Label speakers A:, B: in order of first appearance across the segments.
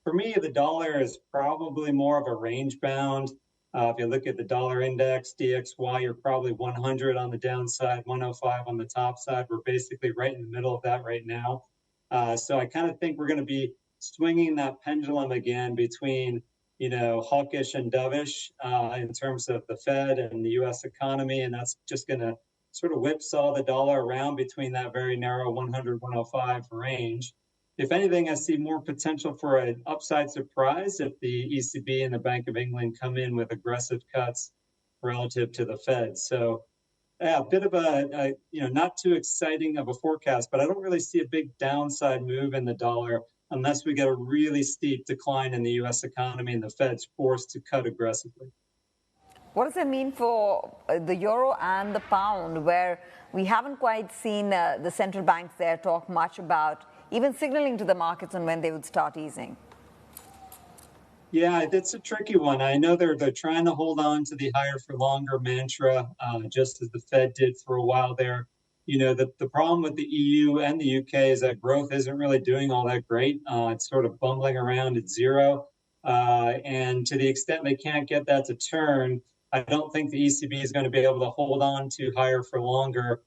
A: for me, the dollar is probably more of a range bound. If you look at the dollar index, DXY, you're probably 100 on the downside, 105 on the top side. We're basically right in the middle of that right now. So I kind of think we're going to be swinging that pendulum again between, hawkish and dovish in terms of the Fed and the U.S. economy, and that's just going to sort of whipsaw the dollar around between that very narrow 100, 105 range. If anything, I see more potential for an upside surprise if the ECB and the Bank of England come in with aggressive cuts relative to the Fed. So, yeah, a bit of a not too exciting of a forecast, but I don't really see a big downside move in the dollar unless we get a really steep decline in the U.S. economy and the Fed's forced to cut aggressively.
B: What does it mean for the euro and the pound, where we haven't quite seen the central banks there talk much about even signaling to the markets on when they would start easing?
A: Yeah, it's a tricky one. I know they're trying to hold on to the higher for longer mantra, just as the Fed did for a while there. The problem with the EU and the UK is that growth isn't really doing all that great. It's sort of bumbling around at zero. And to the extent they can't get that to turn, I don't think the ECB is going to be able to hold on to higher for longer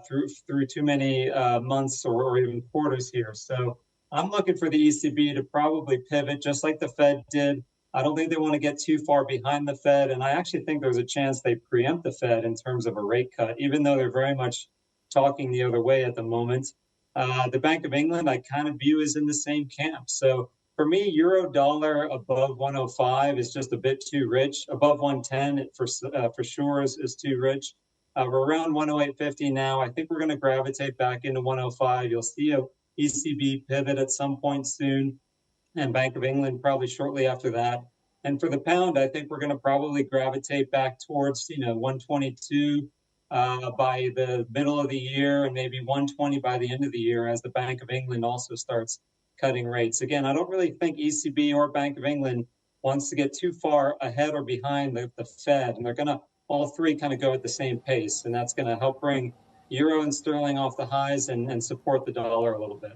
A: through too many months or even quarters here. So I'm looking for the ECB to probably pivot just like the Fed did. I don't think they want to get too far behind the Fed. And I actually think there's a chance they preempt the Fed in terms of a rate cut, even though they're very much talking the other way at the moment. The Bank of England, I kind of view as in the same camp. So for me, euro dollar above 105 is just a bit too rich. Above 110 for sure is too rich. We're around 108.50 now. I think we're going to gravitate back into 105. You'll see a ECB pivot at some point soon, and Bank of England probably shortly after that. And for the pound, I think we're going to probably gravitate back towards 122 by the middle of the year, and maybe 120 by the end of the year as the Bank of England also starts cutting rates. Again, I don't really think ECB or Bank of England wants to get too far ahead or behind the Fed, and they're going to all three kind of go at the same pace, and that's going to help bring euro and sterling off the highs and support the dollar a little bit.